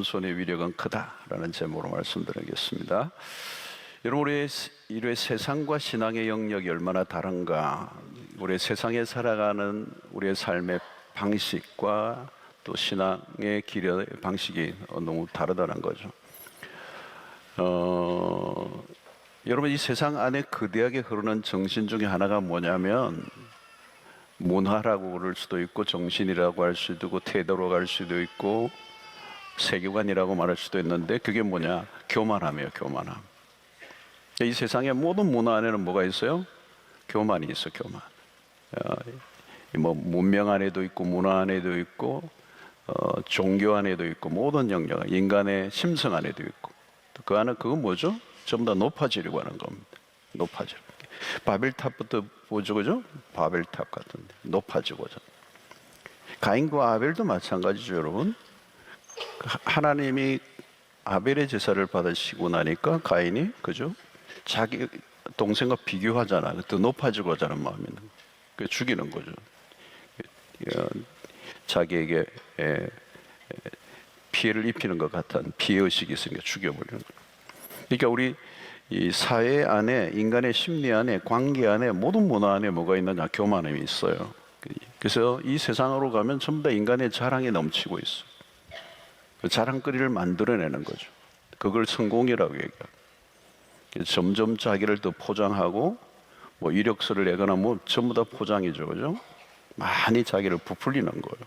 손의 위력은 크다라는 제목으로 말씀드리겠습니다. 여러분, 우리의 세상과 신앙의 영역이 얼마나 다른가, 우리의 세상에 살아가는 우리의 삶의 방식과 또 신앙의 길의 방식이 너무 다르다는 거죠. 여러분, 이 세상 안에 거대하게 흐르는 정신 중에 하나가 뭐냐면 문화라고 그럴 수도 있고 정신이라고 할 수도 있고 태도라고 할 수도 있고 세계관이라고 말할 수도 있는데, 그게 뭐냐? 교만함이에요. 교만함. 이 세상의 모든 문화 안에는 뭐가 있어요? 교만이 있어. 교만. 뭐 문명 안에도 있고 문화 안에도 있고 종교 안에도 있고 모든 영역, 인간의 심성 안에도 있고, 그 안에 그건 뭐죠? 전부 다 높아지려고 하는 겁니다. 높아지려고. 바벨탑부터 보죠, 그죠? 바벨탑 같은데 높아지고자. 가인과 아벨도 마찬가지죠, 여러분. 하나님이 아벨의 제사를 받으시고 나니까 가인이, 그죠? 자기 동생과 비교하잖아. 더 높아지고자 하는 마음이 있는 거예요. 그래서 죽이는 거죠. 자기에게 피해를 입히는 것 같은 피해의식이 있으니까 죽여버리는 거예요. 그러니까 우리 이 사회 안에, 인간의 심리 안에, 관계 안에, 모든 문화 안에 뭐가 있느냐? 교만함이 있어요. 그래서 이 세상으로 가면 전부 다 인간의 자랑이 넘치고 있어. 그 자랑거리를 만들어내는 거죠. 그걸 성공이라고 얘기해요. 점점 자기를 더 포장하고, 뭐 이력서를 내거나 뭐 전부 다 포장이죠, 그죠? 많이 자기를 부풀리는 거예요.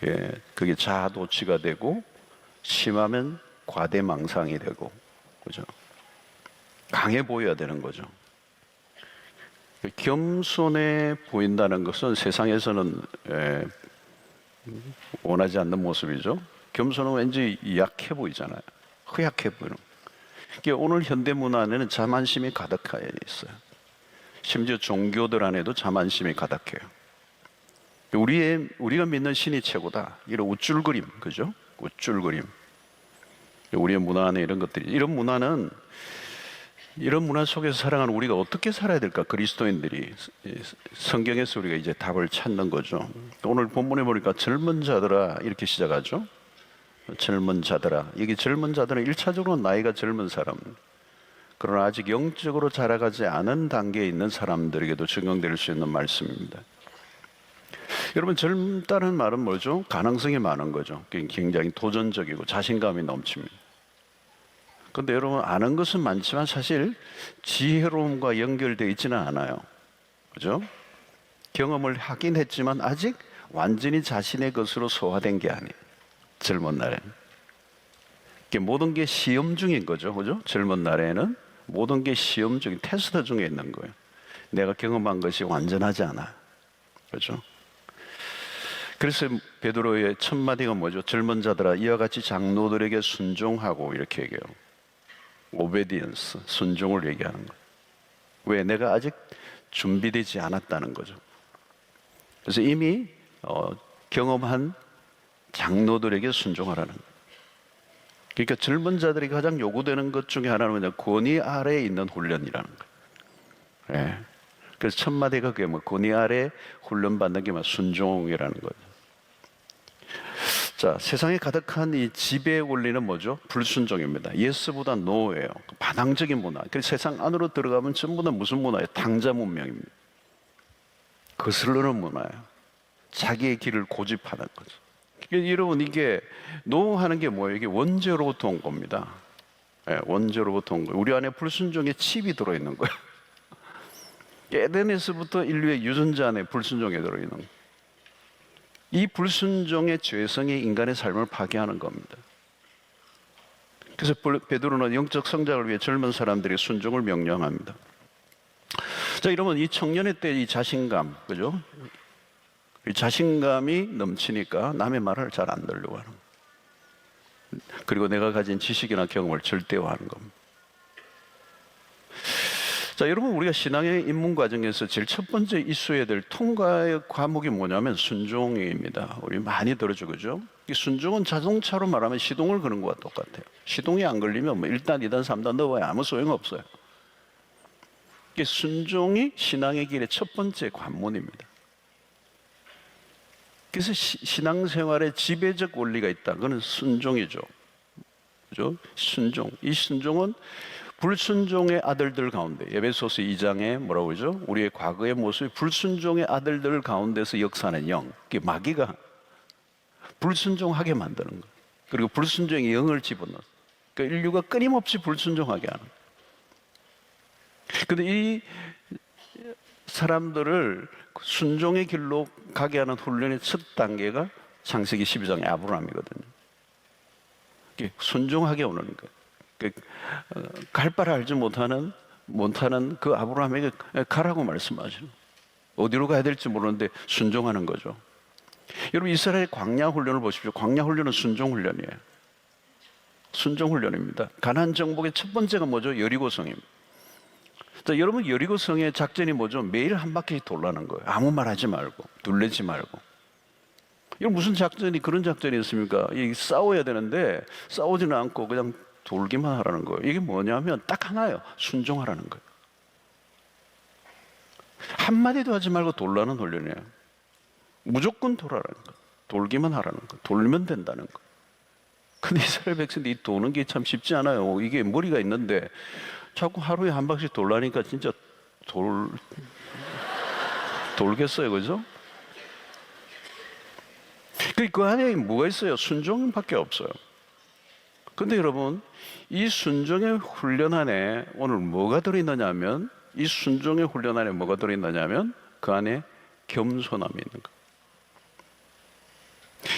예, 그게 자아도취가 되고, 심하면 과대망상이 되고, 그죠? 강해 보여야 되는 거죠. 겸손해 보인다는 것은 세상에서는 원하지 않는 모습이죠. 겸손은 왠지 약해 보이잖아요. 허약해 보이는. 오늘 현대 문화 안에는 자만심이 가득하여 있어요. 심지어 종교들 안에도 자만심이 가득해요. 우리가 믿는 신이 최고다, 이런 우쭐거림, 그죠? 우쭐거림. 우리의 문화 안에 이런 것들이, 이런 문화 속에서 살아가는 우리가 어떻게 살아야 될까? 그리스도인들이 성경에서 우리가 이제 답을 찾는 거죠. 오늘 본문에 보니까 젊은 자들아 이렇게 시작하죠. 젊은 자들아. 여기 젊은 자들은 1차적으로 나이가 젊은 사람, 그러나 아직 영적으로 자라가지 않은 단계에 있는 사람들에게도 적용될 수 있는 말씀입니다. 여러분, 젊다는 말은 뭐죠? 가능성이 많은 거죠. 굉장히 도전적이고 자신감이 넘칩니다. 그런데 여러분, 아는 것은 많지만 사실 지혜로움과 연결되어 있지는 않아요. 그죠? 경험을 하긴 했지만 아직 완전히 자신의 것으로 소화된 게 아니에요. 젊은 날에는. 모든 게 시험 중인 거죠. 그죠? 젊은 날에는 모든 게 시험 중인, 테스트 중에 있는 거예요. 내가 경험한 것이 완전하지 않아. 그죠? 그래서 베드로의 첫 마디가 뭐죠? 젊은 자들아 이와 같이 장로들에게 순종하고, 이렇게 얘기해요. 오베디언스, 순종을 얘기하는 거예요. 왜? 내가 아직 준비되지 않았다는 거죠. 그래서 이미 경험한 장로들에게 순종하라는 거예요. 그러니까 젊은 자들이 가장 요구되는 것 중에 하나는 뭐냐? 권위 아래에 있는 훈련이라는 거예요. 예. 그래서 첫 마디가 그게 뭐 권위 아래 훈련받는 게 막 순종이라는 거죠. 자, 세상에 가득한 이 지배의 원리는 뭐죠? 불순종입니다. 예스보다 노예요. 반항적인 문화. 그래서 세상 안으로 들어가면 전부 다 무슨 문화예요? 당자 문명입니다. 거스르는 문화예요. 자기의 길을 고집하는 거죠. 여러분, 이게 노하는 게 뭐예요? 이게 원죄로부터 온 겁니다. 네, 원죄로부터 온 거예요. 우리 안에 불순종의 칩이 들어있는 거예요. 에덴에서부터 인류의 유전자 안에 불순종이 들어있는 거예요. 이 불순종의 죄성이 인간의 삶을 파괴하는 겁니다. 그래서 베드로는 영적 성장을 위해 젊은 사람들이 순종을 명령합니다. 자, 이러면 이 청년의 때 이 자신감, 그죠? 이 자신감이 넘치니까 남의 말을 잘 안 들으려고 하는 거예요. 그리고 내가 가진 지식이나 경험을 절대화하는 겁니다. 자, 여러분, 우리가 신앙의 입문 과정에서 제일 첫 번째 있어야 될 통과의 과목이 뭐냐면 순종입니다. 우리 많이 들어죠, 그죠? 이 순종은 자동차로 말하면 시동을 거는 것과 똑같아요. 시동이 안 걸리면 뭐 1단, 2단, 3단 넣어봐야 아무 소용없어요. 순종이 신앙의 길의 첫 번째 관문입니다. 그래서 신앙생활에 지배적 원리가 있다. 그건 순종이죠. 그죠? 순종. 이 순종은 불순종의 아들들 가운데, 에베소서 2장에 뭐라고 그러죠? 우리의 과거의 모습이 불순종의 아들들 가운데서 역사하는 영, 그게 마귀가 불순종하게 만드는 거예요. 그리고 불순종의 영을 집어넣어요. 그러니까 인류가 끊임없이 불순종하게 하는 거예요. 근데 이 사람들을 순종의 길로 가게 하는 훈련의 첫 단계가 창세기 12장의 아브라함이거든요. 순종하게 오는 거예요. 갈 바를 알지 못하는 그 아브라함에게 가라고 말씀하시는, 어디로 가야 될지 모르는데 순종하는 거죠. 여러분, 이스라엘 광야 훈련을 보십시오. 광야 훈련은 순종 훈련이에요. 순종 훈련입니다. 가나안 정복의 첫 번째가 뭐죠? 여리고성입니다. 자, 여러분, 여리고성의 작전이 뭐죠? 매일 한 바퀴 돌라는 거예요. 아무 말 하지 말고, 둘레지 말고. 이건 무슨 작전이, 그런 작전이 있습니까? 싸워야 되는데 싸우지는 않고 그냥 돌기만 하라는 거예요. 이게 뭐냐면 딱 하나예요. 순종하라는 거예요. 한마디도 하지 말고 돌라는 훈련이에요. 무조건 돌아라는 거예요. 돌기만 하라는 거예요. 돌면 된다는 거예요. 근데 이스라엘 백성들이 도는 게 참 쉽지 않아요. 이게 머리가 있는데 자꾸 하루에 한 바퀴 돌라니까 진짜 돌겠어요. 그죠? 그 안에 뭐가 있어요? 순종밖에 없어요. 근데 여러분, 이 순종의 훈련 안에 오늘 뭐가 들어있느냐 하면, 이 순종의 훈련 안에 뭐가 들어있느냐 하면 그 안에 겸손함이 있는 거예요.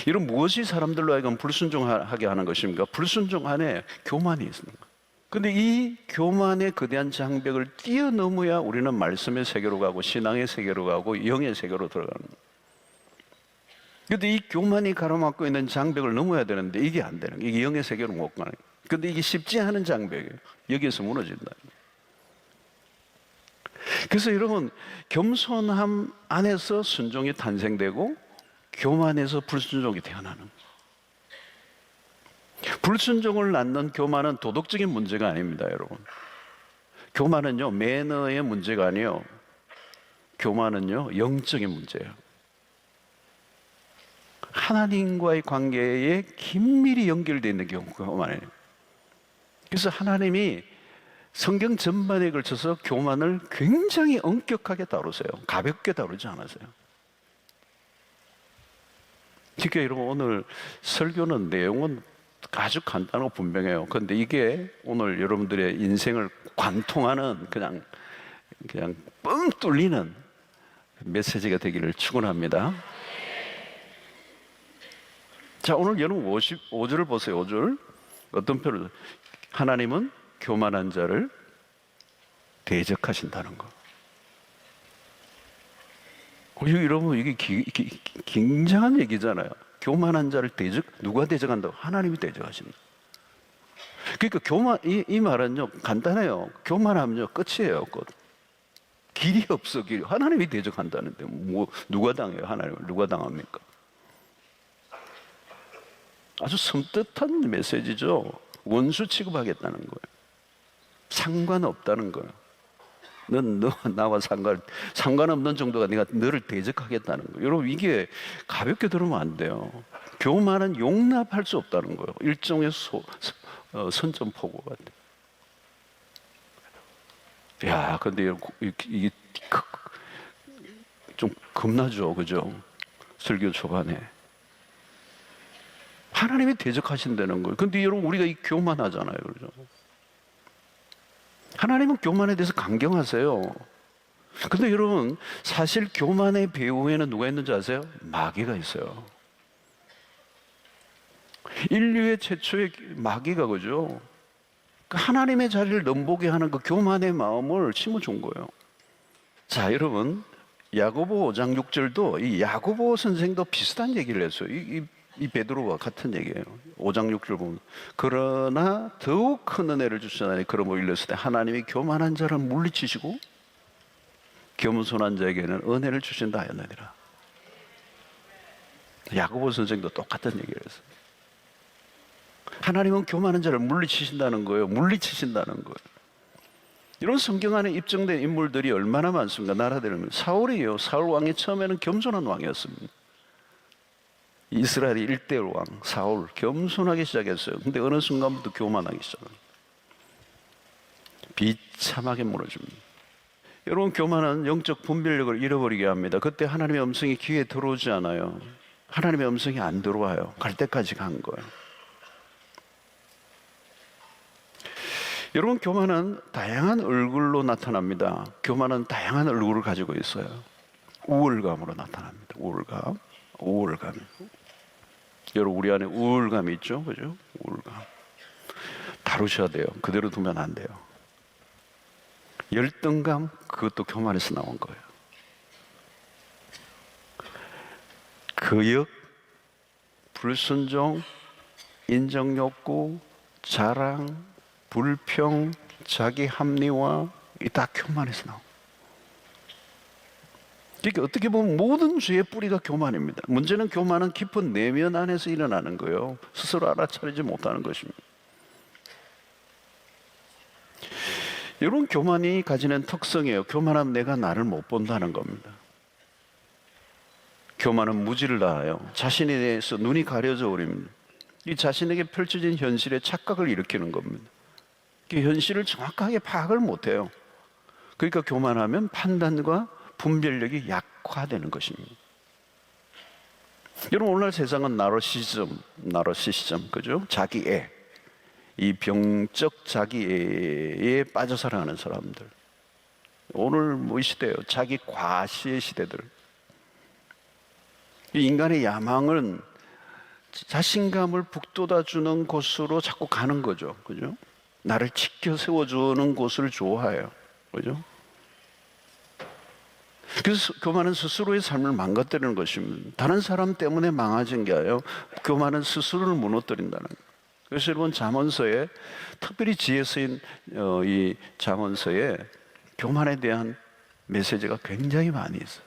이런 무엇이 사람들로 하여금 불순종하게 하는 것입니까? 불순종 안에 교만이 있는 거예요. 근데 이 교만의 거대한 장벽을 뛰어넘어야 우리는 말씀의 세계로 가고 신앙의 세계로 가고 영의 세계로 들어가는 거예요. 근데 이 교만이 가로막고 있는 장벽을 넘어야 되는데 이게 안 되는 거예요. 이게 영의 세계로 못 가는 거예요. 근데 이게 쉽지 않은 장벽이에요. 여기에서 무너진다. 그래서 여러분, 겸손함 안에서 순종이 탄생되고 교만에서 불순종이 태어나는 거예요. 불순종을 낳는 교만은 도덕적인 문제가 아닙니다, 여러분. 교만은요, 매너의 문제가 아니에요. 교만은요, 영적인 문제예요. 하나님과의 관계에 긴밀히 연결되어 있는 교만이에요. 그래서 하나님이 성경 전반에 걸쳐서 교만을 굉장히 엄격하게 다루세요. 가볍게 다루지 않으세요. 그러니까 여러분, 오늘 설교는 내용은 아주 간단하고 분명해요. 그런데 이게 오늘 여러분들의 인생을 관통하는 그냥 뻥 뚫리는 메시지가 되기를 축원합니다. 자, 오늘 여러분 55절을 보세요. 5절. 어떤 표를? 하나님은 교만한 자를 대적하신다는 거. 여러분, 이게 굉장한 얘기잖아요. 교만한 자를 누가 대적한다고? 하나님이 대적하신다. 그러니까 이 말은요, 간단해요. 교만하면요, 끝이에요. 끝. 길이 없어, 길이. 하나님이 대적한다는데, 누가 당해요? 하나님을 누가 당합니까? 아주 섬뜩한 메시지죠. 원수 취급하겠다는 거예요. 상관없다는 거예요. 넌 나와 상관없는 정도가 내가 너를 대적하겠다는 거예요. 여러분, 이게 가볍게 들으면 안 돼요. 교만은 용납할 수 없다는 거예요. 일종의 선전포고 같아요. 야, 근데 이게 좀 겁나죠, 그죠? 설교 초반에. 하나님이 대적하신다는 거예요. 근데 여러분, 우리가 교만하잖아요. 그렇죠? 하나님은 교만에 대해서 강경하세요. 근데 여러분, 사실 교만의 배후에는 누가 있는지 아세요? 마귀가 있어요. 인류의 최초의 마귀가, 그죠? 하나님의 자리를 넘보게 하는 그 교만의 마음을 심어준 거예요. 자, 여러분, 야고보 5장 6절도 이 야고보 선생도 비슷한 얘기를 했어요. 이 베드로와 같은 얘기예요. 5장 6절 보면, 그러나 더욱 큰 은혜를 주시나니 그러므로 일렀을 때 하나님이 교만한 자를 물리치시고 겸손한 자에게는 은혜를 주신다 하였느니라. 야고보 선생도 똑같은 얘기를 했어요. 하나님은 교만한 자를 물리치신다는 거예요. 물리치신다는 거예요. 이런 성경 안에 입증된 인물들이 얼마나 많습니까? 나라들은 사울이에요. 사울 왕이 처음에는 겸손한 왕이었습니다. 이스라엘의 1대 왕 사울 겸손하게 시작했어요. 근데 어느 순간부터 교만하기 시작합니다. 비참하게 무너집니다. 여러분, 교만은 영적 분별력을 잃어버리게 합니다. 그때 하나님의 음성이 귀에 들어오지 않아요. 하나님의 음성이 안 들어와요. 갈 때까지 간 거예요. 여러분, 교만은 다양한 얼굴로 나타납니다. 교만은 다양한 얼굴을 가지고 있어요. 우월감으로 나타납니다. 우월감. 여러분, 우리 안에 우월감이 있죠, 그죠? 우월감 다루셔야 돼요. 그대로 두면 안 돼요. 열등감, 그것도 교만에서 나온 거예요. 거역, 불순종, 인정욕구, 자랑, 불평, 자기 합리화, 이 다 교만에서 나온 거예요. 그러니까 어떻게 보면 모든 죄의 뿌리가 교만입니다. 문제는 교만은 깊은 내면 안에서 일어나는 거예요. 스스로 알아차리지 못하는 것입니다. 여러분, 교만이 가지는 특성이에요. 교만하면 내가 나를 못 본다는 겁니다. 교만은 무지를 다해요. 자신에 대해서 눈이 가려져 버립니다. 이 자신에게 펼쳐진 현실에 착각을 일으키는 겁니다. 그 현실을 정확하게 파악을 못해요. 그러니까 교만하면 판단과 분별력이 약화되는 것입니다. 여러분, 오늘날 세상은 나르시시즘, 그죠? 자기애, 이 병적 자기애에 빠져 살아가는 사람들. 오늘 뭐 시대예요? 자기 과시의 시대들. 이 인간의 야망은 자신감을 북돋아주는 곳으로 자꾸 가는 거죠, 그죠? 나를 지켜 세워주는 곳을 좋아해요, 그죠? 그래서 교만은 스스로의 삶을 망가뜨리는 것입니다. 다른 사람 때문에 망가진 게 아니에요. 교만은 스스로를 무너뜨린다는 거예요. 그래서 여러분, 잠언서에 특별히 지혜 쓰인 이 잠언서에 교만에 대한 메시지가 굉장히 많이 있어요.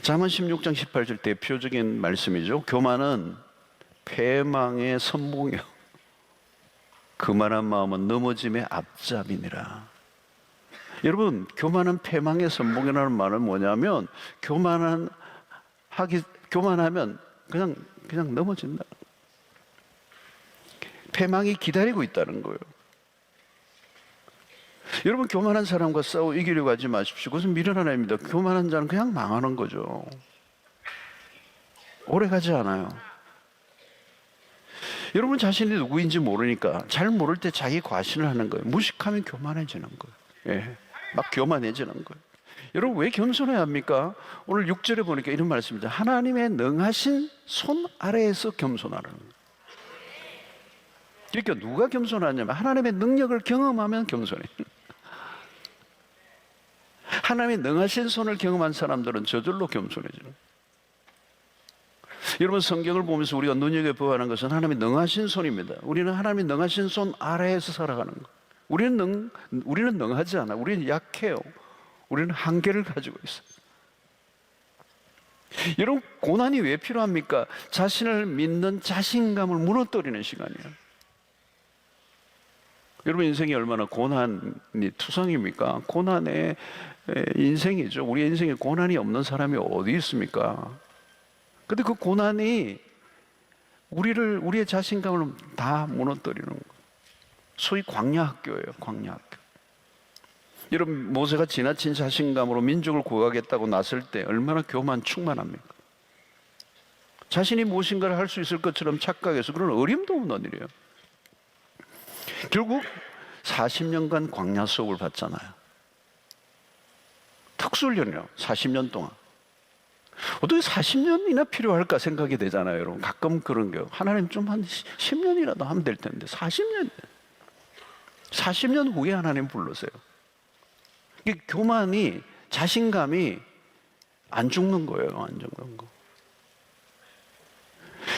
잠언 16장 18절 대표적인 말씀이죠. 교만은 패망의 선봉이요, 그만한 마음은 넘어짐의 앞잡이니라. 여러분, 교만은 패망의 선봉이라는 말은 뭐냐면 교만하면 그냥 넘어진다. 패망이 기다리고 있다는 거예요. 여러분, 교만한 사람과 싸워 이기려고 하지 마십시오. 그것은 미련한 아닙니다. 교만한 자는 그냥 망하는 거죠. 오래 가지 않아요. 여러분, 자신이 누구인지 모르니까 잘 모를 때 자기 과신을 하는 거예요. 무식하면 교만해지는 거예요. 예, 막 교만해지는 거예요. 여러분, 왜 겸손해야 합니까? 오늘 6절에 보니까 이런 말씀입니다. 하나님의 능하신 손 아래에서 겸손하라는 거예요. 그러니까 누가 겸손하냐면 하나님의 능력을 경험하면 겸손해요. 하나님의 능하신 손을 경험한 사람들은 저절로 겸손해지는 거예요. 여러분, 성경을 보면서 우리가 눈여겨보아야 하는 것은 하나님의 능하신 손입니다. 우리는 하나님의 능하신 손 아래에서 살아가는 거예요. 우리는 능하지 않아. 우리는 약해요. 우리는 한계를 가지고 있어요. 여러분, 고난이 왜 필요합니까? 자신을 믿는 자신감을 무너뜨리는 시간이에요. 여러분, 인생이 얼마나 고난이 투성입니까? 고난의 인생이죠. 우리 인생에 고난이 없는 사람이 어디 있습니까? 근데 그 고난이 우리의 자신감을 다 무너뜨리는 거예요. 소위 광야학교예요, 광야학교. 여러분, 모세가 지나친 자신감으로 민족을 구하겠다고 나설 때 얼마나 충만합니까? 자신이 무엇인가를 할 수 있을 것처럼 착각해서 그런 어림도 없는 일이에요. 결국 40년간 광야 수업을 받잖아요. 특수훈련이요, 40년 동안. 어떻게 40년이나 필요할까 생각이 되잖아요, 여러분. 가끔 그런 게 하나님 좀 한 10년이라도 하면 될 텐데 40년 후에 하나님 불러세요. 이게 교만이, 자신감이 안 죽는 거예요, 안 죽는 거.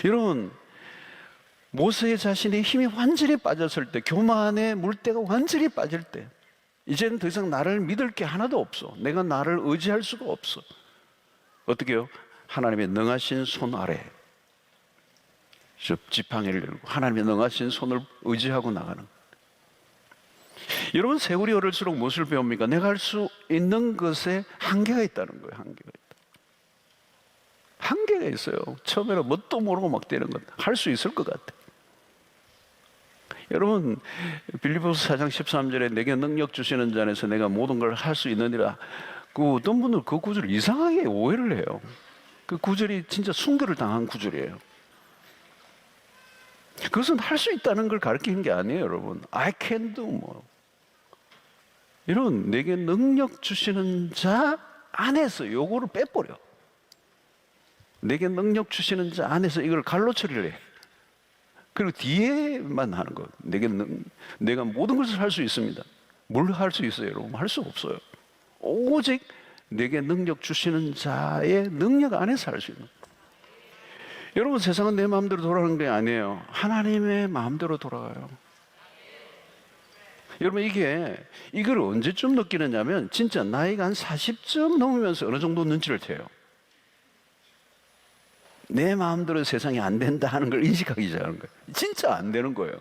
여러분, 모세의 자신의 힘이 완전히 빠졌을 때, 교만의 물때가 완전히 빠질 때, 이제는 더 이상 나를 믿을 게 하나도 없어. 내가 나를 의지할 수가 없어. 어떻게 해요? 하나님의 능하신 손 아래 지팡이를 들고 하나님의 능하신 손을 의지하고 나가는. 여러분, 세월이 오를수록 무엇을 배웁니까? 내가 할 수 있는 것에 한계가 있다는 거예요. 한계가 한계가 있어요. 처음에는 뭣도 모르고 막 되는 것. 할 수 있을 것 같아. 여러분, 빌립보서 4장 13절에 내게 능력 주시는 자 안에서 내가 모든 걸 할 수 있느니라. 그 어떤 분들 그 구절을 이상하게 오해를 해요. 그 구절이 진짜 순교를 당한 구절이에요. 그것은 할 수 있다는 걸 가르치는 게 아니에요, 여러분. I can do 뭐. 여러분, 내게 능력 주시는 자 안에서 요거를 빼버려. 내게 능력 주시는 자 안에서 이걸 갈로 처리를 해. 그리고 뒤에만 하는 거. 내가 모든 것을 할 수 있습니다. 뭘 할 수 있어요, 여러분? 할 수 없어요. 오직 내게 능력 주시는 자의 능력 안에서 할 수 있는. 여러분, 세상은 내 마음대로 돌아가는 게 아니에요. 하나님의 마음대로 돌아가요. 여러분, 이걸 언제쯤 느끼느냐면 진짜 나이가 한 40쯤 넘으면서 어느 정도 눈치를 채요. 내 마음대로 세상이 안 된다 하는 걸 인식하기 시작하는 거예요. 진짜 안 되는 거예요.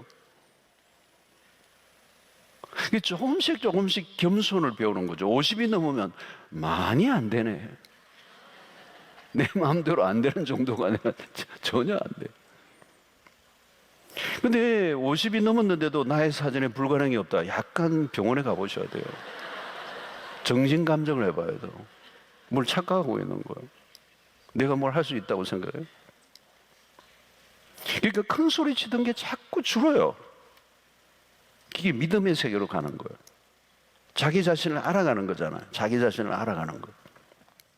조금씩 겸손을 배우는 거죠. 50이 넘으면 많이 안 되네. 내 마음대로 안 되는 정도가 아니라 전혀 안 돼. 근데 50이 넘었는데도 나의 사전에 불가능이 없다. 약간 병원에 가보셔야 돼요. 정신감정을 해봐야 돼요. 뭘 착각하고 있는 거예요. 내가 뭘 할 수 있다고 생각해요. 그러니까 큰 소리 치던 게 자꾸 줄어요. 이게 믿음의 세계로 가는 거예요. 자기 자신을 알아가는 거잖아요. 자기 자신을 알아가는 거예요.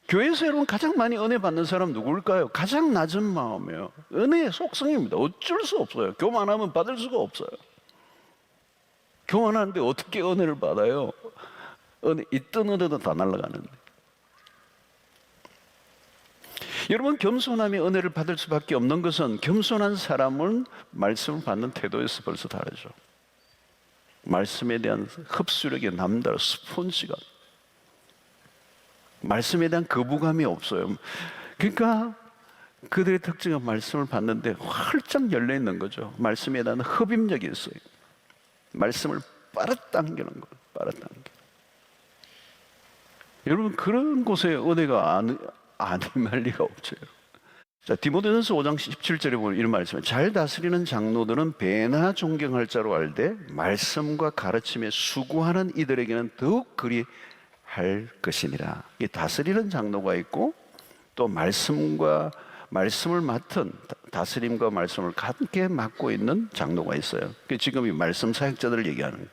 교회에서 여러분 가장 많이 은혜 받는 사람 누구일까요? 가장 낮은 마음이에요. 은혜의 속성입니다. 어쩔 수 없어요. 교만하면 받을 수가 없어요. 교만하는데 어떻게 은혜를 받아요? 있던 은혜도 다 날아가는데. 여러분, 겸손함이 은혜를 받을 수밖에 없는 것은 겸손한 사람은 말씀을 받는 태도에서 벌써 다르죠. 말씀에 대한 흡수력이 남다른 스폰지가, 말씀에 대한 거부감이 없어요. 그러니까 그들의 특징은 말씀을 받는데 활짝 열려 있는 거죠. 말씀에 대한 흡입력이 있어요. 말씀을 빨아당기는 거예요. 빨아당기. 여러분, 그런 곳에 은혜가 안 임할 리가 없죠. 자, 디모데전서 5장 17절에 보면 이런 말씀이에요. 잘 다스리는 장로들은 배나 존경할 자로 알되 말씀과 가르침에 수고하는 이들에게는 더욱 그리 할 것이니라. 이 다스리는 장로가 있고 또 말씀을 맡은 다스림과 말씀을 함께 맡고 있는 장로가 있어요. 지금 이 말씀 사역자들을 얘기하는 거예요.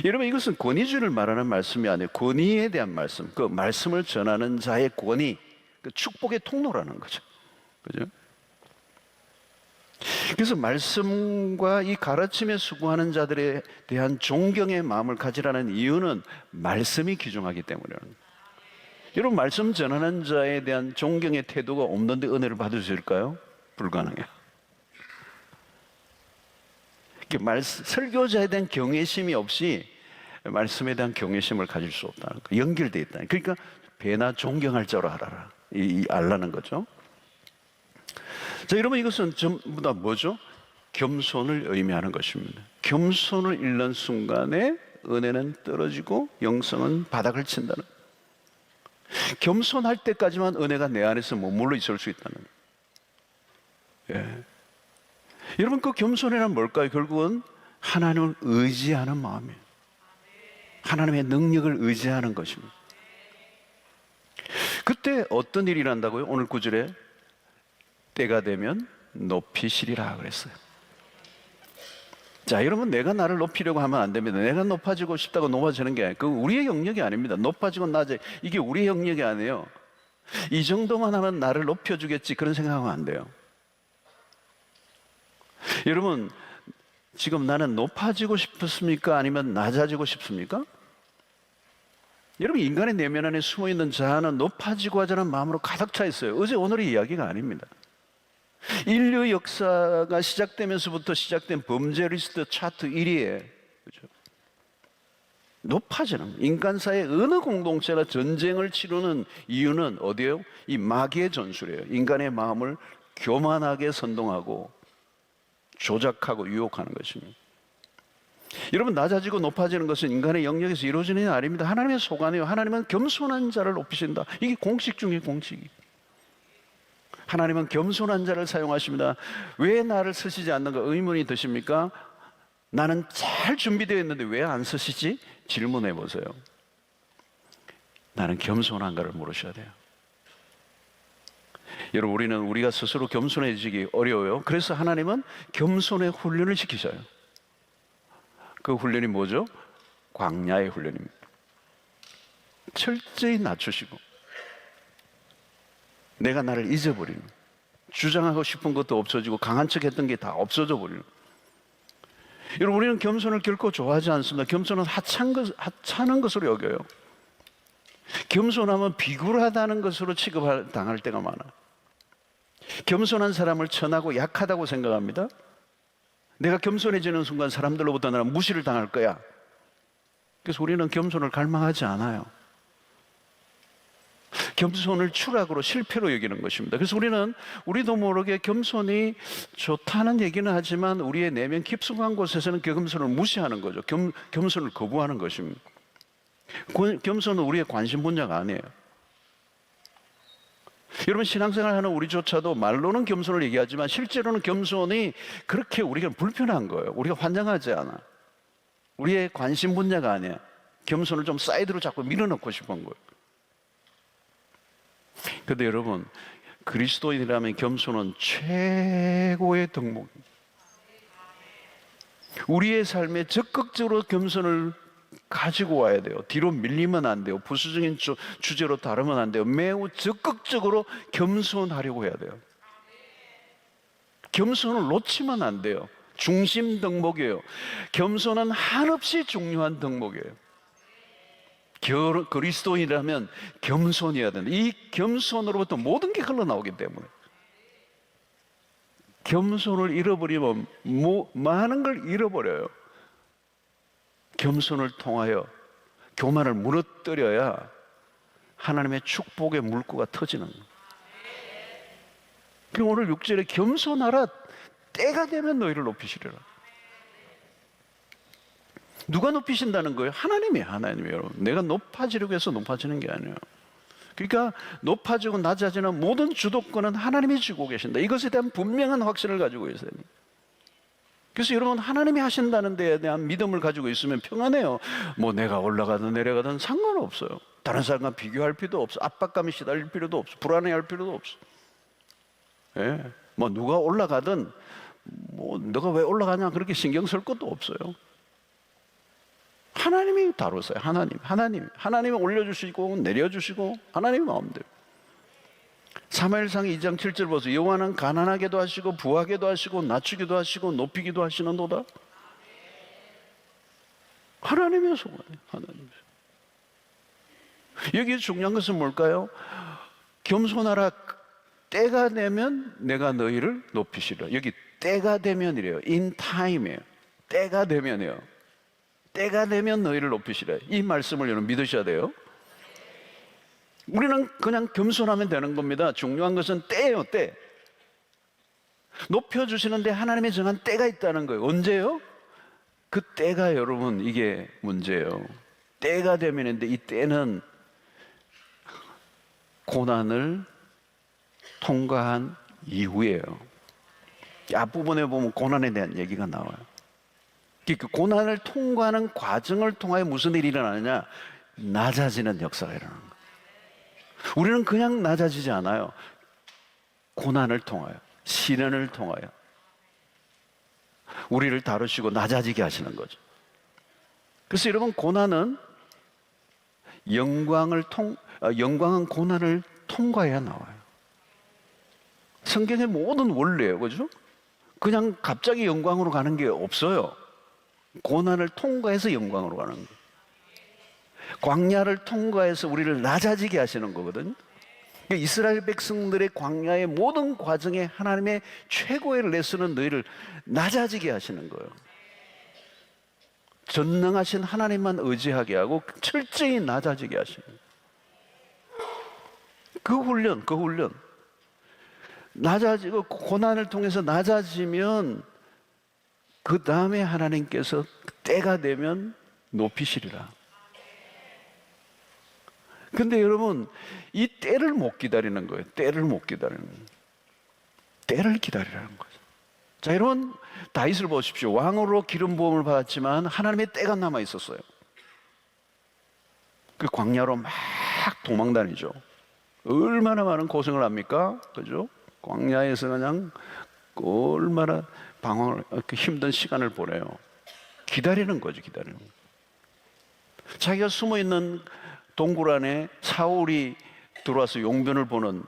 여러분, 이것은 권위주의를 말하는 말씀이 아니에요. 권위에 대한 말씀, 그 말씀을 전하는 자의 권위, 그 축복의 통로라는 거죠. 그죠? 그래서 말씀과 이 가르침에 수고하는 자들에 대한 존경의 마음을 가지라는 이유는 말씀이 기준하기 때문이에요. 여러분, 말씀 전하는 자에 대한 존경의 태도가 없는데 은혜를 받을 수 있을까요? 불가능해요. 설교자에 대한 경외심이 없이 말씀에 대한 경외심을 가질 수 없다는 거, 연결되어 있다. 그러니까 배나 존경할 자로 알아라, 알라는 거죠. 자, 여러분, 이것은 전부 다 뭐죠? 겸손을 의미하는 것입니다. 겸손을 잃는 순간에 은혜는 떨어지고 영성은 바닥을 친다는, 겸손할 때까지만 은혜가 내 안에서 머물러 있을 수 있다는. 예. 여러분, 그 겸손이란 뭘까요? 결국은 하나님을 의지하는 마음이에요. 하나님의 능력을 의지하는 것입니다. 그때 어떤 일이 난다고요? 오늘 구절에 때가 되면 높이시리라 그랬어요. 자, 여러분, 내가 나를 높이려고 하면 안 됩니다. 내가 높아지고 싶다고 높아지는 게 아니에요. 그건 우리의 영역이 아닙니다. 높아지고 낮아지고 이게 우리의 영역이 아니에요. 이 정도만 하면 나를 높여주겠지 그런 생각하면 안 돼요. 여러분, 지금 나는 높아지고 싶습니까? 아니면 낮아지고 싶습니까? 여러분, 인간의 내면 안에 숨어있는 자아는 높아지고 하자는 마음으로 가득 차 있어요. 어제 오늘의 이야기가 아닙니다. 인류 역사가 시작되면서부터 시작된 범죄 리스트 차트 1위에, 그렇죠? 높아지는, 인간사의 어느 공동체나 전쟁을 치르는 이유는 어디예요? 이 마귀의 전술이에요. 인간의 마음을 교만하게 선동하고 조작하고 유혹하는 것입니다. 여러분, 낮아지고 높아지는 것은 인간의 영역에서 이루어지는 게 아닙니다. 하나님의 소관이에요. 하나님은 겸손한 자를 높이신다. 이게 공식 중에 공식이. 하나님은 겸손한 자를 사용하십니다. 왜 나를 쓰시지 않는가 의문이 드십니까? 나는 잘 준비되어 있는데 왜 안 쓰시지? 질문해 보세요. 나는 겸손한가를 물으셔야 돼요. 여러분, 우리가 스스로 겸손해지기 어려워요. 그래서 하나님은 겸손의 훈련을 시키셔요. 그 훈련이 뭐죠? 광야의 훈련입니다. 철저히 낮추시고 내가 나를 잊어버리는, 주장하고 싶은 것도 없어지고 강한 척 했던 게 다 없어져 버리는. 여러분, 우리는 겸손을 결코 좋아하지 않습니다. 겸손은 하찮은 것으로 여겨요. 겸손하면 비굴하다는 것으로 취급당할 때가 많아. 겸손한 사람을 천하고 약하다고 생각합니다. 내가 겸손해지는 순간 사람들로부터 나는 무시를 당할 거야. 그래서 우리는 겸손을 갈망하지 않아요. 겸손을 추락으로, 실패로 여기는 것입니다. 그래서 우리도 모르게 겸손이 좋다는 얘기는 하지만 우리의 내면 깊숙한 곳에서는 겸손을 무시하는 거죠. 겸손을 거부하는 것입니다. 겸손은 우리의 관심 분야가 아니에요. 여러분, 신앙생활하는 우리조차도 말로는 겸손을 얘기하지만 실제로는 겸손이 그렇게 우리가 불편한 거예요. 우리가 환장하지 않아. 우리의 관심 분야가 아니야. 겸손을 좀 사이드로 자꾸 밀어넣고 싶은 거예요. 그런데 여러분, 그리스도인이라면 겸손은 최고의 덕목입니다. 우리의 삶에 적극적으로 겸손을 가지고 와야 돼요. 뒤로 밀리면 안 돼요. 부수적인 주제로 다루면 안 돼요. 매우 적극적으로 겸손하려고 해야 돼요. 겸손을 놓치면 안 돼요. 중심 덕목이에요. 겸손은 한없이 중요한 덕목이에요. 그리스도인이라면 겸손해야 된다. 이 겸손으로부터 모든 게 흘러나오기 때문에. 겸손을 잃어버리면 많은 걸 잃어버려요. 겸손을 통하여 교만을 무너뜨려야 하나님의 축복의 물구가 터지는 거예요. 그럼 오늘 6절에 겸손하라, 때가 되면 너희를 높이시리라. 누가 높이신다는 거예요? 하나님이에요. 여러분, 내가 높아지려고 해서 높아지는 게 아니에요. 그러니까 높아지고 낮아지는 모든 주도권은 하나님이 쥐고 계신다. 이것에 대한 분명한 확신을 가지고 있어야 됩니다. 그래서 여러분, 하나님이 하신다는 데에 대한 믿음을 가지고 있으면 평안해요. 뭐 내가 올라가든 내려가든 상관없어요. 다른 사람과 비교할 필요도 없어. 압박감에 시달릴 필요도 없어. 불안해할 필요도 없어. 예. 뭐 누가 올라가든 뭐 너가 왜 올라가냐 그렇게 신경 쓸 것도 없어요. 하나님이 다루세요. 하나님이 올려주시고 내려주시고 하나님의 마음대로. 사무엘상 2장 7절 보세요. 여호와는 가난하게도 하시고 부하게도 하시고 낮추기도 하시고 높이기도 하시는도다. 하나님의 소관이에요. 하나님의. 여기 중요한 것은 뭘까요? 겸손하라. 때가 되면 내가 너희를 높이시라. 여기 때가 되면이래요. in time이에요. 때가 되면이에요. 때가 되면 너희를 높이시라. 이 말씀을 여러분 믿으셔야 돼요. 우리는 그냥 겸손하면 되는 겁니다. 중요한 것은 때예요, 때. 높여주시는데 하나님이 정한 때가 있다는 거예요. 언제요? 그 때가 여러분, 이게 문제예요. 때가 되면인데 이 때는 고난을 통과한 이후예요. 앞부분에 보면 고난에 대한 얘기가 나와요. 그 고난을 통과하는 과정을 통하여 무슨 일이 일어나느냐? 낮아지는 역사가 일어나는 거예요. 우리는 그냥 낮아지지 않아요. 고난을 통하여, 시련을 통하여 우리를 다루시고 낮아지게 하시는 거죠. 그래서 여러분, 고난은 영광은 고난을 통과해야 나와요. 성경의 모든 원리예요, 그죠? 그냥 갑자기 영광으로 가는 게 없어요. 고난을 통과해서 영광으로 가는 거예요. 광야를 통과해서 우리를 낮아지게 하시는 거거든요. 그러니까 이스라엘 백성들의 광야의 모든 과정에 하나님의 최고의 레슨은 너희를 낮아지게 하시는 거예요. 전능하신 하나님만 의지하게 하고 철저히 낮아지게 하시는 거예요. 그 훈련. 낮아지고 고난을 통해서 낮아지면 그 다음에 하나님께서 때가 되면 높이시리라. 근데 여러분, 이 때를 못 기다리는 거예요. 때를 못 기다리는 거예요. 때를 기다리라는 거죠. 자, 여러분, 다윗을 보십시오. 왕으로 기름 부음을 받았지만 하나님의 때가 남아 있었어요. 그 광야로 막 도망다니죠. 얼마나 많은 고생을 합니까? 그죠? 광야에서 그냥 얼마나 방황을, 힘든 시간을 보내요. 기다리는 거죠, 기다리는 거. 자기가 숨어 있는 동굴 안에 사울이 들어와서 용변을 보는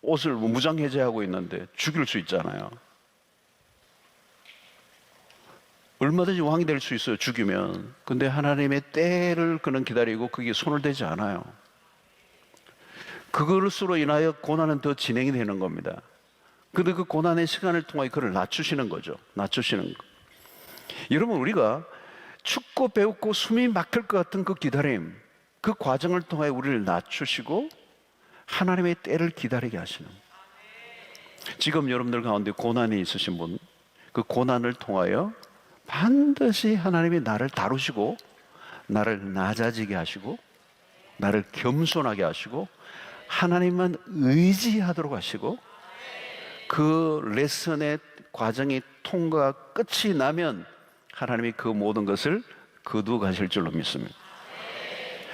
옷을 무장해제하고 있는데 죽일 수 있잖아요. 얼마든지 왕이 될 수 있어요, 죽이면. 근데 하나님의 때를 그는 기다리고 그게 손을 대지 않아요. 그것으로 인하여 고난은 더 진행이 되는 겁니다. 근데 그 고난의 시간을 통해 그를 낮추시는 거죠. 낮추시는 거. 여러분, 우리가 춥고 배웠고 숨이 막힐 것 같은 그 기다림, 그 과정을 통해 우리를 낮추시고 하나님의 때를 기다리게 하시는. 지금 여러분들 가운데 고난이 있으신 분, 그 고난을 통하여 반드시 하나님이 나를 다루시고 나를 낮아지게 하시고 나를 겸손하게 하시고 하나님만 의지하도록 하시고 그 레슨의 과정이 통과 끝이 나면 하나님이 그 모든 것을 거두어 가실 줄로 믿습니다.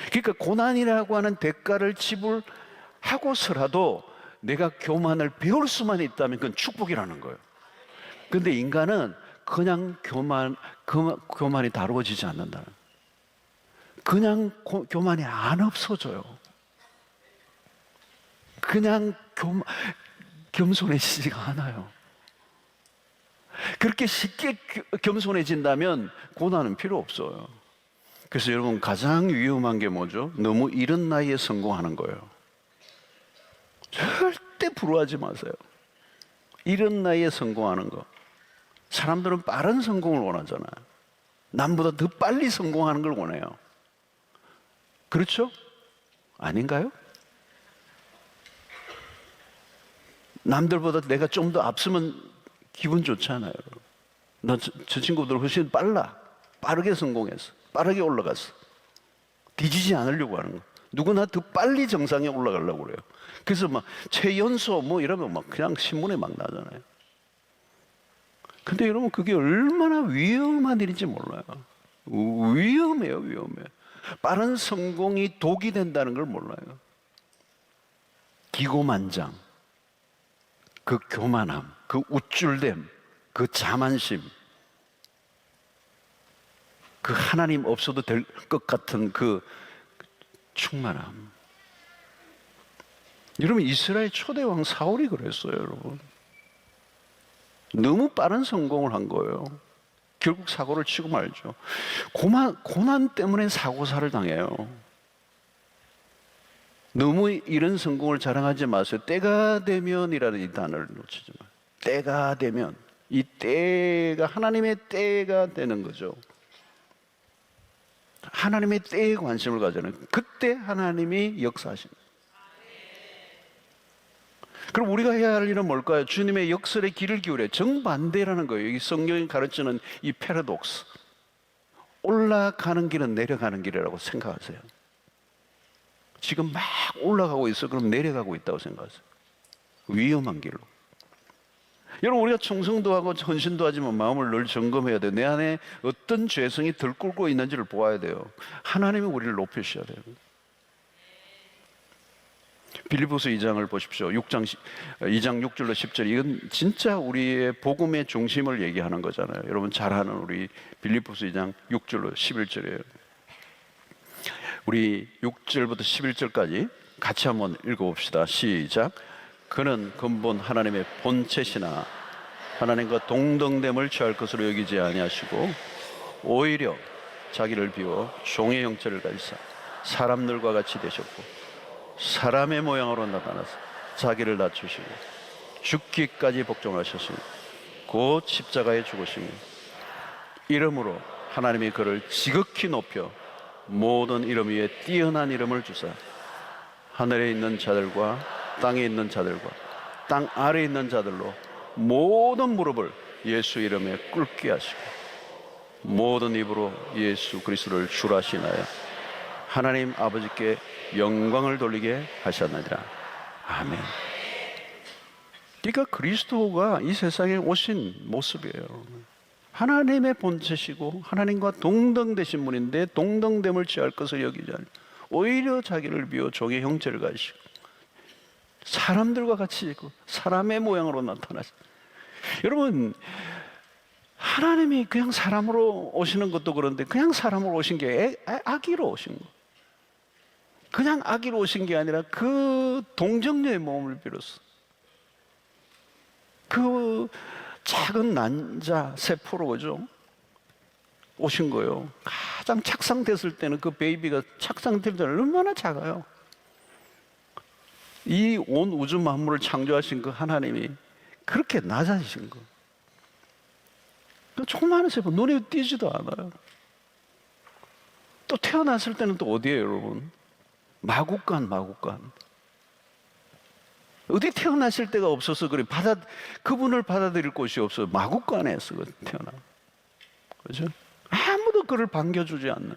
그러니까 고난이라고 하는 대가를 지불하고서라도 내가 교만을 배울 수만 있다면 그건 축복이라는 거예요. 근데 인간은 그냥 교만이 다루어지지 않는다. 그냥 교만이 안 없어져요. 그냥 겸손해지지가 않아요. 그렇게 쉽게 겸손해진다면 고난은 필요 없어요. 그래서 여러분, 가장 위험한 게 뭐죠? 너무 이른 나이에 성공하는 거예요. 절대 부러워하지 마세요. 이른 나이에 성공하는 거. 사람들은 빠른 성공을 원하잖아요. 남보다 더 빨리 성공하는 걸 원해요. 그렇죠? 아닌가요? 남들보다 내가 좀 더 앞서면 기분 좋잖아요. 저 친구들 훨씬 빠르게 성공했어. 빠르게 올라갔어. 뒤지지 않으려고 하는 거. 누구나 더 빨리 정상에 올라가려고 그래요. 그래서 막 최연소 뭐 이러면 막 그냥 신문에 막 나잖아요. 근데 여러분, 그게 얼마나 위험한 일인지 몰라요. 위험해요, 위험해. 빠른 성공이 독이 된다는 걸 몰라요. 기고만장, 그 교만함, 그 우쭐됨, 그 자만심, 그 하나님 없어도 될 것 같은 그 충만함. 여러분, 이스라엘 초대왕 사울이 그랬어요, 여러분. 너무 빠른 성공을 한 거예요. 결국 사고를 치고 말죠. 고난 때문에 사고사를 당해요. 너무 이런 성공을 자랑하지 마세요. 때가 되면이라는 이 단어를 놓치지 마세요. 때가 되면. 이 때가 하나님의 때가 되는 거죠. 하나님의 때에 관심을 가져는, 그때 하나님이 역사하시는. 그럼 우리가 해야 할 일은 뭘까요? 주님의 역설의 길을 기울여. 정반대라는 거예요. 이 성경이 가르치는 이 패러독스. 올라가는 길은 내려가는 길이라고 생각하세요. 지금 막 올라가고 있어. 그럼 내려가고 있다고 생각하세요. 위험한 길로. 여러분, 우리가 충성도 하고 헌신도 하지만 마음을 늘 점검해야 돼요. 내 안에 어떤 죄성이 들끓고 있는지를 보아야 돼요. 하나님이 우리를 높이셔야 돼요. 빌립보서 2장을 보십시오. 2장 6절로 10절. 이건 진짜 우리의 복음의 중심을 얘기하는 거잖아요. 여러분 잘 아는 우리 빌립보서 2장 6절로 11절이에요. 우리 6절부터 11절까지 같이 한번 읽어봅시다. 시작. 그는 근본 하나님의 본체시나 하나님과 동등됨을 취할 것으로 여기지 아니하시고 오히려 자기를 비워 종의 형체를 가지사 사람들과 같이 되셨고 사람의 모양으로 나타나서 자기를 낮추시고 죽기까지 복종하셨으니 곧 십자가에 죽으시니 이름으로 하나님이 그를 지극히 높여 모든 이름 위에 뛰어난 이름을 주사 하늘에 있는 자들과 땅에 있는 자들과 땅 아래에 있는 자들로 모든 무릎을 예수 이름에 꿇게 하시고 모든 입으로 예수 그리스도를 주라 하시나요 하나님 아버지께 영광을 돌리게 하셨느니라. 아멘. 그러니까 그리스도가 이 세상에 오신 모습이에요. 하나님의 본체시고 하나님과 동등되신 분인데 동등됨을 취할 것을 여기지 않아요. 오히려 자기를 비워 종의 형체를 가지시고 사람들과 같이 있고 사람의 모양으로 나타나셨어요. 여러분, 하나님이 그냥 사람으로 오시는 것도 그런데 그냥 사람으로 오신 게 아기로 오신 거. 그냥 아기로 오신 게 아니라 그 동정녀의 몸을 빌었어. 그 작은 난자 세포로 그죠? 오신 거예요. 가장 착상됐을 때는 그 베이비가 착상될 때는 얼마나 작아요. 이 온 우주 만물을 창조하신 그 하나님이 그렇게 낮아지신 거. 그 조그마한 세포 눈에 띄지도 않아요. 또 태어났을 때는 또 어디에요, 여러분? 마국간. 어디 태어나실 데가 없어서 그래. 그분을 받아들일 곳이 없어요. 마국간에서 태어나. 그죠? 아무도 그를 반겨주지 않는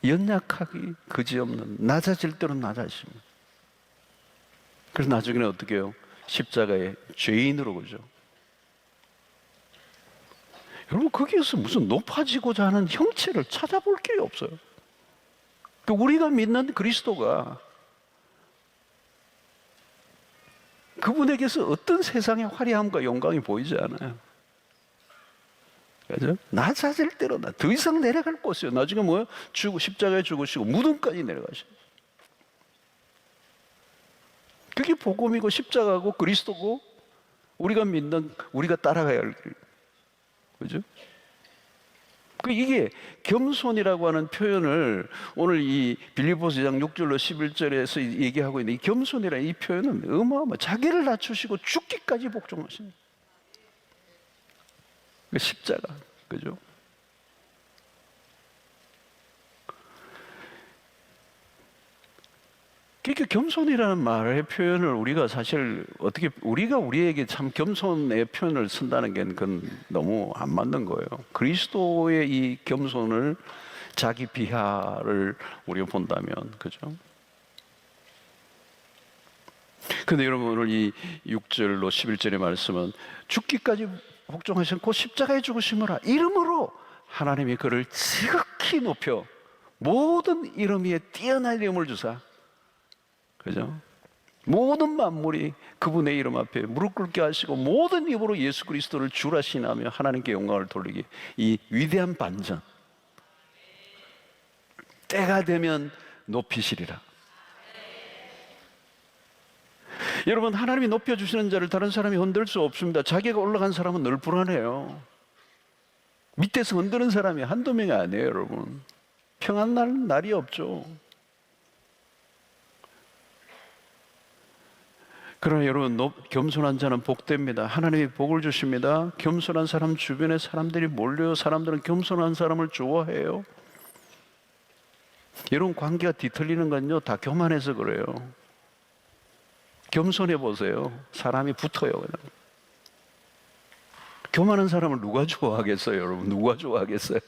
연약하기 그지없는 낮아질 대로 낮아집니다. 그래서 나중에는 어떻게 해요? 십자가의 죄인으로 그죠? 여러분, 거기에서 무슨 높아지고자 하는 형체를 찾아볼 길이 없어요. 우리가 믿는 그리스도가 그분에게서 어떤 세상의 화려함과 영광이 보이지 않아요. 그죠? 낮아질 대로 더 이상 내려갈 곳이요. 나중에 뭐요? 십자가에 죽으시고 무덤까지 내려가셔. 그게 복음이고 십자가고 그리스도고 우리가 믿는, 우리가 따라가야 할 길. 그죠? 이게 겸손이라고 하는 표현을 오늘 이 빌립보서 2장 6절로 11절에서 얘기하고 있는 이 겸손이라는 이 표현은 자기를 낮추시고 죽기까지 복종하시는 십자가. 그죠? 그러니까 겸손이라는 말의 표현을 우리가 사실 어떻게 우리가 우리에게 참 겸손의 표현을 쓴다는 게 그건 너무 안 맞는 거예요. 그리스도의 이 겸손을 자기 비하를 우리가 본다면 그죠? 근데 여러분 오늘 이 6절로 11절의 말씀은 죽기까지 복종하셨고 십자가에 죽으심으로 이름으로 하나님이 그를 지극히 높여 모든 이름 위에 뛰어난 이름을 주사 그죠? 모든 만물이 그분의 이름 앞에 무릎 꿇게 하시고 모든 입으로 예수 그리스도를 주라 신하며 하나님께 영광을 돌리기 이 위대한 반전 때가 되면 높이시리라. 여러분 하나님이 높여주시는 자를 다른 사람이 흔들 수 없습니다. 자기가 올라간 사람은 늘 불안해요. 밑에서 흔드는 사람이 한두 명이 아니에요. 여러분 평안 날이 없죠. 그러나 여러분 겸손한 자는 복됩니다. 하나님이 복을 주십니다. 겸손한 사람 주변에 사람들이 몰려요. 사람들은 겸손한 사람을 좋아해요. 여러분 관계가 뒤틀리는 건요 다 교만해서 그래요. 겸손해 보세요. 사람이 붙어요. 그냥. 교만한 사람을 누가 좋아하겠어요, 여러분? 누가 좋아하겠어요?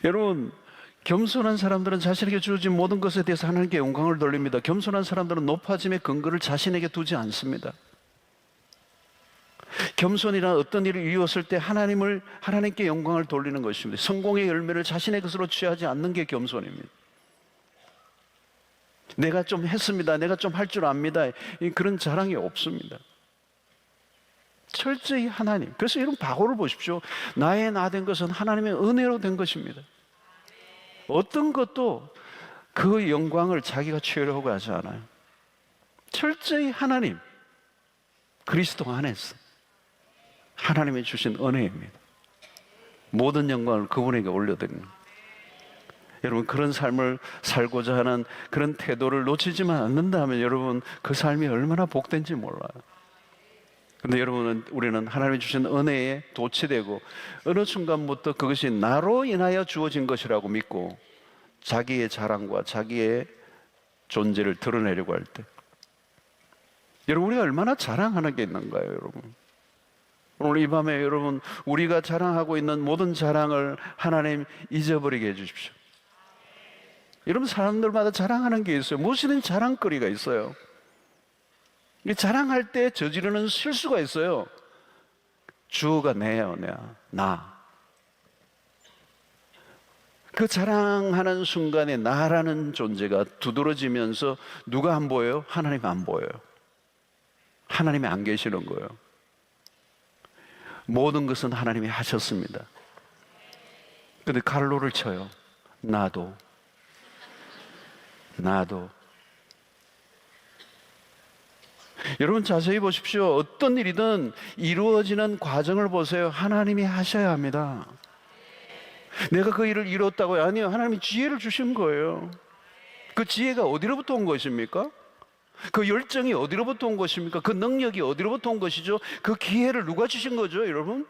여러분 겸손한 사람들은 자신에게 주어진 모든 것에 대해서 하나님께 영광을 돌립니다. 겸손한 사람들은 높아짐의 근거를 자신에게 두지 않습니다. 겸손이란 어떤 일을 이루었을 때 하나님께 영광을 돌리는 것입니다. 성공의 열매를 자신의 것으로 취하지 않는 게 겸손입니다. 내가 좀 했습니다. 내가 좀 할 줄 압니다. 그런 자랑이 없습니다. 철저히 하나님. 그래서 여러분 바울을 보십시오. 나의 나 된 것은 하나님의 은혜로 된 것입니다. 어떤 것도 그 영광을 자기가 취하려고 하지 않아요. 철저히 하나님, 그리스도 안에서 하나님이 주신 은혜입니다. 모든 영광을 그분에게 올려드립니다. 여러분 그런 삶을 살고자 하는 그런 태도를 놓치지만 않는다면 여러분 그 삶이 얼마나 복된지 몰라요. 그런데 우리는 하나님이 주신 은혜에 도취되고 어느 순간부터 그것이 나로 인하여 주어진 것이라고 믿고 자기의 자랑과 자기의 존재를 드러내려고 할 때 여러분 우리가 얼마나 자랑하는 게 있는가요, 여러분? 오늘 이 밤에 여러분 우리가 자랑하고 있는 모든 자랑을 하나님 잊어버리게 해주십시오. 여러분, 사람들마다 자랑하는 게 있어요. 무엇이든 자랑거리가 있어요. 이 자랑할 때 저지르는 실수가 있어요. 주어가 내요, 나. 그 자랑하는 순간에 나라는 존재가 두드러지면서 누가 안 보여요? 하나님 안 보여요. 하나님이 안 계시는 거예요. 모든 것은 하나님이 하셨습니다. 근데 칼로를 쳐요. 나도. 여러분, 자세히 보십시오. 어떤 일이든 이루어지는 과정을 보세요. 하나님이 하셔야 합니다. 내가 그 일을 이뤘다고요? 아니요. 하나님이 지혜를 주신 거예요. 그 지혜가 어디로부터 온 것입니까? 그 열정이 어디로부터 온 것입니까? 그 능력이 어디로부터 온 것이죠? 그 기회를 누가 주신 거죠, 여러분?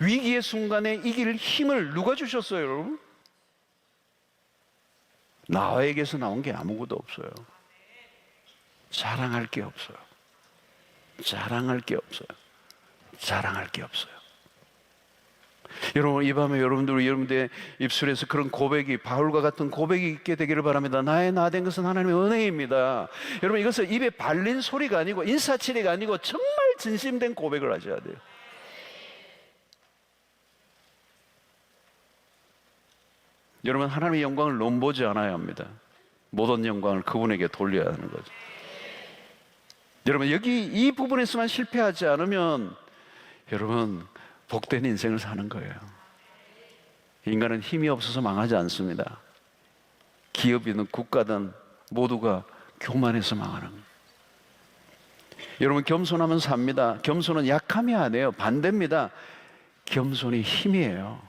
위기의 순간에 이길 힘을 누가 주셨어요, 여러분? 나에게서 나온 게 아무것도 없어요. 자랑할 게 없어요. 여러분, 이 밤에 여러분들의 입술에서 그런 고백이, 바울과 같은 고백이 있게 되기를 바랍니다. 나의 나 된 것은 하나님의 은혜입니다. 여러분, 이것은 입에 발린 소리가 아니고 인사치레가 아니고 정말 진심된 고백을 하셔야 돼요. 여러분, 하나님의 영광을 넘보지 않아야 합니다. 모든 영광을 그분에게 돌려야 하는 거죠. 여러분, 여기 이 부분에서만 실패하지 않으면 여러분, 복된 인생을 사는 거예요. 인간은 힘이 없어서 망하지 않습니다. 기업이든 국가든 모두가 교만해서 망하는 거예요. 여러분, 겸손하면 삽니다. 겸손은 약함이 아니에요. 반대입니다. 겸손이 힘이에요.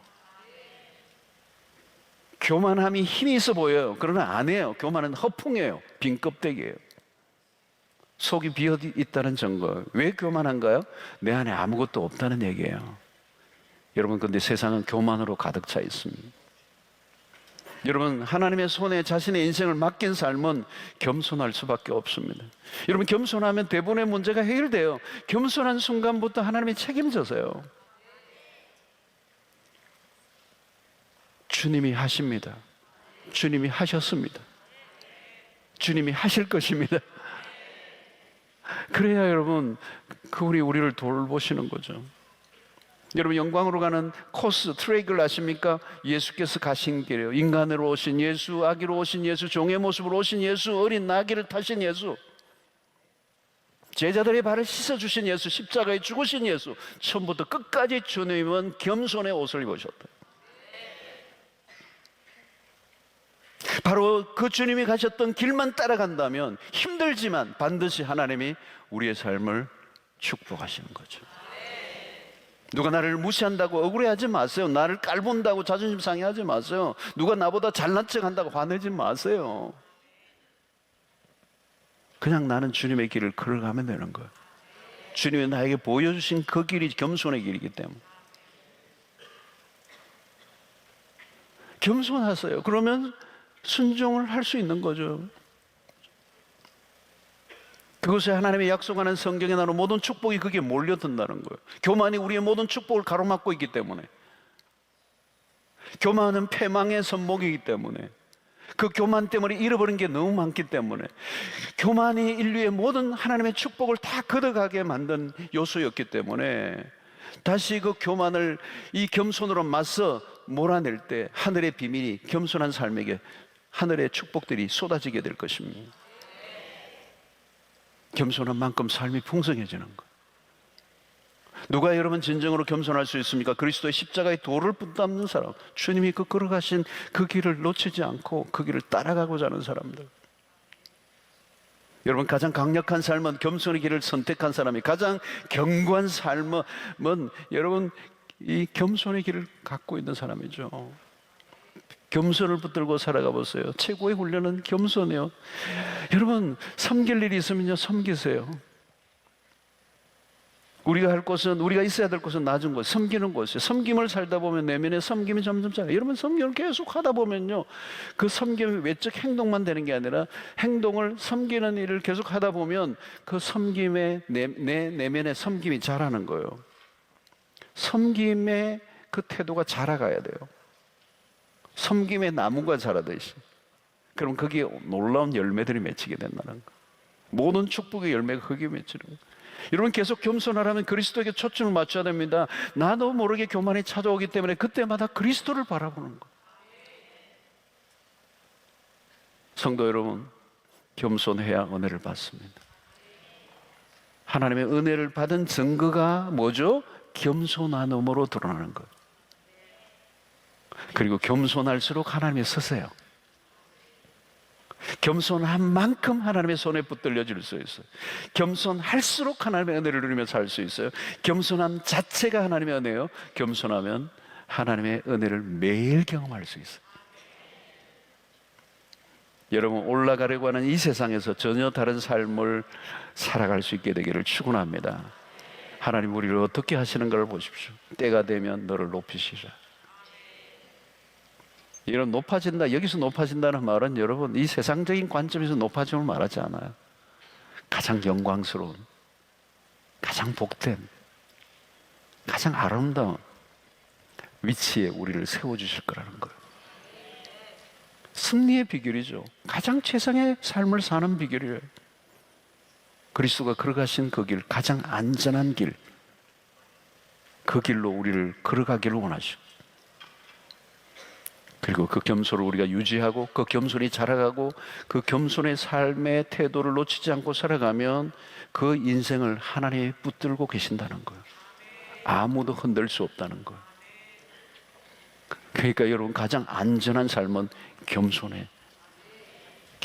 교만함이 힘이 있어 보여요. 그러나 아니에요. 교만은 허풍이에요. 빈 껍데기예요. 속이 비어 있다는 증거. 왜 교만한가요? 내 안에 아무것도 없다는 얘기예요. 여러분, 근데 세상은 교만으로 가득 차 있습니다. 여러분, 하나님의 손에 자신의 인생을 맡긴 삶은 겸손할 수밖에 없습니다. 여러분, 겸손하면 대부분의 문제가 해결돼요. 겸손한 순간부터 하나님이 책임져서요. 주님이 하십니다. 주님이 하셨습니다. 주님이 하실 것입니다. 그래야 여러분, 그분이 우리를 돌보시는 거죠. 여러분, 영광으로 가는 코스, 트랙을 아십니까? 예수께서 가신 길이에요. 인간으로 오신 예수, 아기로 오신 예수, 종의 모습으로 오신 예수, 어린 나귀를 타신 예수, 제자들의 발을 씻어주신 예수, 십자가에 죽으신 예수. 처음부터 끝까지 주님은 겸손의 옷을 입으셨다. 바로 그 주님이 가셨던 길만 따라간다면 힘들지만 반드시 하나님이 우리의 삶을 축복하시는 거죠. 누가 나를 무시한다고 억울해하지 마세요. 나를 깔본다고 자존심 상해하지 마세요. 누가 나보다 잘난 척한다고 화내지 마세요. 그냥 나는 주님의 길을 걸어가면 되는 거예요. 주님이 나에게 보여주신 그 길이 겸손의 길이기 때문에. 겸손하세요. 그러면 순종을 할 수 있는 거죠. 그것에 하나님의 약속하는 성경에 나오는 모든 축복이 거기에 몰려든다는 거예요. 교만이 우리의 모든 축복을 가로막고 있기 때문에, 교만은 패망의 선목이기 때문에, 그 교만 때문에 잃어버린 게 너무 많기 때문에, 교만이 인류의 모든 하나님의 축복을 다 걷어가게 만든 요소였기 때문에, 다시 그 교만을 이 겸손으로 맞서 몰아낼 때 하늘의 비밀이 겸손한 삶에게 하늘의 축복들이 쏟아지게 될 것입니다. 겸손한 만큼 삶이 풍성해지는 것. 누가 여러분 진정으로 겸손할 수 있습니까? 그리스도의 십자가의 도를 붙잡는 사람, 주님이 그 걸어가신 그 길을 놓치지 않고 그 길을 따라가고자 하는 사람들. 여러분, 가장 강력한 삶은 겸손의 길을 선택한 사람이, 가장 견고한 삶은 여러분 이 겸손의 길을 갖고 있는 사람이죠. 겸손을 붙들고 살아가 보세요. 최고의 훈련은 겸손이에요. 여러분, 섬길 일이 있으면요, 섬기세요. 우리가 할 곳은, 우리가 있어야 될 곳은 낮은 곳, 섬기는 곳이에요. 섬김을 살다 보면 내면에 섬김이 점점 자라요. 여러분, 섬김을 계속 하다 보면요, 그 섬김이 외적 행동만 되는 게 아니라 행동을, 섬기는 일을 계속 하다 보면 그 섬김의 내 내면에 섬김이 자라는 거예요. 섬김의 그 태도가 자라가야 돼요. 섬김의 나무가 자라듯이. 그럼 거기에 놀라운 열매들이 맺히게 된다는 거. 모든 축복의 열매가 거기에 맺히는 거. 여러분, 계속 겸손하라면 그리스도에게 초점을 맞춰야 됩니다. 나도 모르게 교만이 찾아오기 때문에 그때마다 그리스도를 바라보는 거. 성도 여러분, 겸손해야 은혜를 받습니다. 하나님의 은혜를 받은 증거가 뭐죠? 겸손함으로 드러나는 것. 그리고 겸손할수록 하나님이 서세요. 겸손한 만큼 하나님의 손에 붙들려질 수 있어요. 겸손할수록 하나님의 은혜를 누리며 살 수 있어요. 겸손함 자체가 하나님의 은혜예요. 겸손하면 하나님의 은혜를 매일 경험할 수 있어요. 여러분, 올라가려고 하는 이 세상에서 전혀 다른 삶을 살아갈 수 있게 되기를 축원합니다. 하나님 우리를 어떻게 하시는 걸 보십시오. 때가 되면 너를 높이시라. 이런 높아진다, 여기서 높아진다는 말은 여러분 이 세상적인 관점에서 높아짐을 말하지 않아요. 가장 영광스러운, 가장 복된, 가장 아름다운 위치에 우리를 세워주실 거라는 거예요. 승리의 비결이죠. 가장 최상의 삶을 사는 비결이에요. 그리스도가 걸어가신 그 길, 가장 안전한 길, 그 길로 우리를 걸어가기를 원하시고, 그리고 그 겸손을 우리가 유지하고 그 겸손이 자라가고 그 겸손의 삶의 태도를 놓치지 않고 살아가면 그 인생을 하나님이 붙들고 계신다는 거예요. 아무도 흔들 수 없다는 거예요. 그러니까 여러분, 가장 안전한 삶은 겸손해.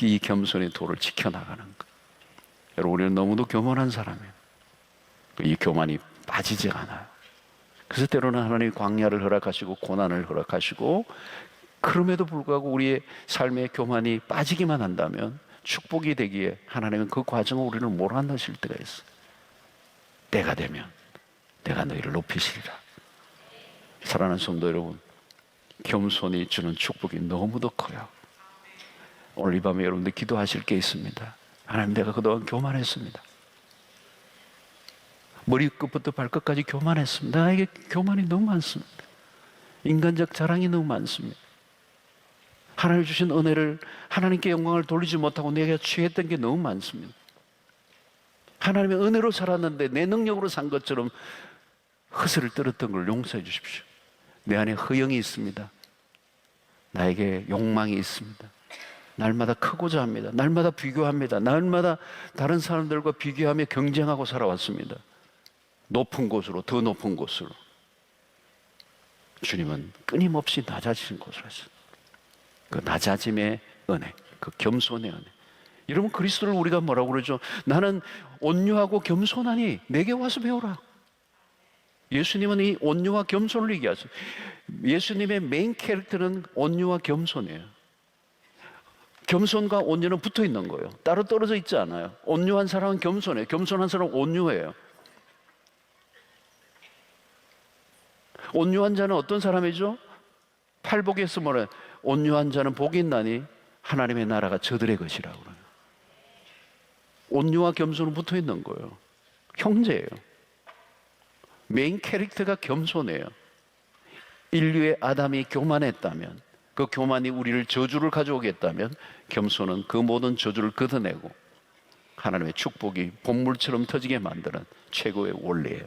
이 겸손의 도를 지켜나가는 거예요. 여러분, 우리는 너무도 교만한 사람이에요. 이 교만이 빠지지 않아요. 그래서 때로는 하나님이 광야를 허락하시고 고난을 허락하시고, 그럼에도 불구하고 우리의 삶의 교만이 빠지기만 한다면 축복이 되기에 하나님은 그 과정을 우리를 몰아넣으실 때가 있어요. 때가 되면 내가 너희를 높이시리라. 사랑하는 성도 여러분, 겸손이 주는 축복이 너무도 커요. 오늘 이 밤에 여러분들 기도하실 게 있습니다. 하나님, 내가 그동안 교만했습니다. 머리끝부터 발끝까지 교만했습니다. 나에게 교만이 너무 많습니다. 인간적 자랑이 너무 많습니다. 하나님 주신 은혜를, 하나님께 영광을 돌리지 못하고 내가 취했던 게 너무 많습니다. 하나님의 은혜로 살았는데 내 능력으로 산 것처럼 허세를 떨었던 걸 용서해 주십시오. 내 안에 허영이 있습니다. 나에게 욕망이 있습니다. 날마다 크고자 합니다. 날마다 비교합니다. 날마다 다른 사람들과 비교하며 경쟁하고 살아왔습니다. 높은 곳으로, 더 높은 곳으로. 주님은 끊임없이 낮아지신 곳으로 하셨습니다. 그 낮아짐의 은혜, 그 겸손의 은혜. 여러분, 그리스도를 우리가 뭐라고 그러죠? 나는 온유하고 겸손하니 내게 와서 배우라. 예수님은 이 온유와 겸손을 얘기하세요. 예수님의 메인 캐릭터는 온유와 겸손이에요. 겸손과 온유는 붙어 있는 거예요. 따로 떨어져 있지 않아요. 온유한 사람은 겸손해요. 겸손한 사람은 온유해요. 온유한 자는 어떤 사람이죠? 팔복에서 뭐래? 온유한 자는 복이 있나니 하나님의 나라가 저들의 것이라고 그래요. 온유와 겸손은 붙어 있는 거예요. 형제예요. 메인 캐릭터가 겸손해요. 인류의 아담이 교만했다면, 그 교만이 우리를 저주를 가져오겠다면 겸손은 그 모든 저주를 걷어내고 하나님의 축복이 본물처럼 터지게 만드는 최고의 원리예요.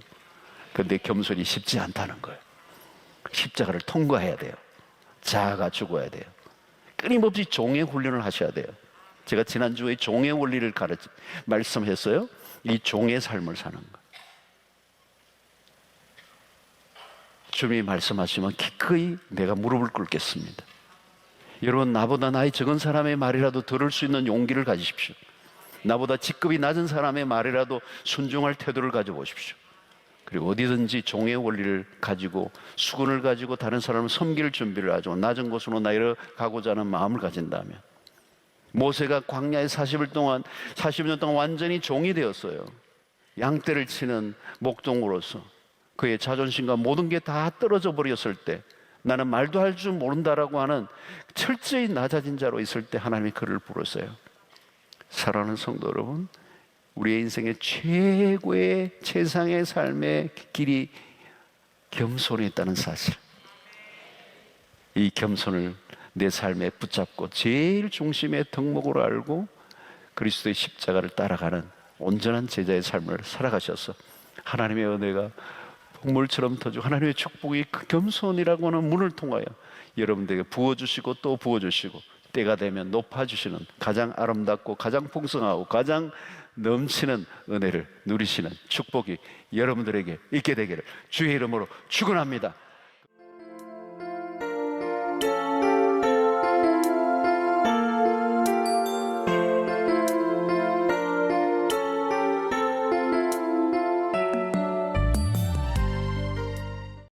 그런데 겸손이 쉽지 않다는 거예요. 십자가를 통과해야 돼요. 자아가 죽어야 돼요. 끊임없이 종의 훈련을 하셔야 돼요. 제가 지난주에 종의 원리를 말씀했어요. 이 종의 삶을 사는 거. 주님이 말씀하시면 기꺼이 내가 무릎을 꿇겠습니다. 여러분, 나보다 나이 적은 사람의 말이라도 들을 수 있는 용기를 가지십시오. 나보다 직급이 낮은 사람의 말이라도 순종할 태도를 가져보십시오. 그리고 어디든지 종의 원리를 가지고, 수건을 가지고 다른 사람을 섬길 준비를 하죠. 낮은 곳으로 내려가고자 하는 마음을 가진다면, 모세가 광야에 40년 동안 완전히 종이 되었어요. 양떼를 치는 목동으로서 그의 자존심과 모든 게 다 떨어져 버렸을 때, 나는 말도 할 줄 모른다라고 하는 철저히 낮아진 자로 있을 때 하나님이 그를 부르세요. 사랑하는 성도 여러분, 우리의 인생의 최고의 최상의 삶의 길이 겸손에 있다는 사실, 이 겸손을 내 삶에 붙잡고 제일 중심의 덕목으로 알고 그리스도의 십자가를 따라가는 온전한 제자의 삶을 살아가셔서 하나님의 은혜가 폭물처럼 터지고 하나님의 축복이 그 겸손이라고 하는 문을 통하여 여러분들에게 부어주시고 또 부어주시고 때가 되면 높아주시는 가장 아름답고 가장 풍성하고 가장 넘치는 은혜를 누리시는 축복이 여러분들에게 있게 되기를 주의 이름으로 축원합니다.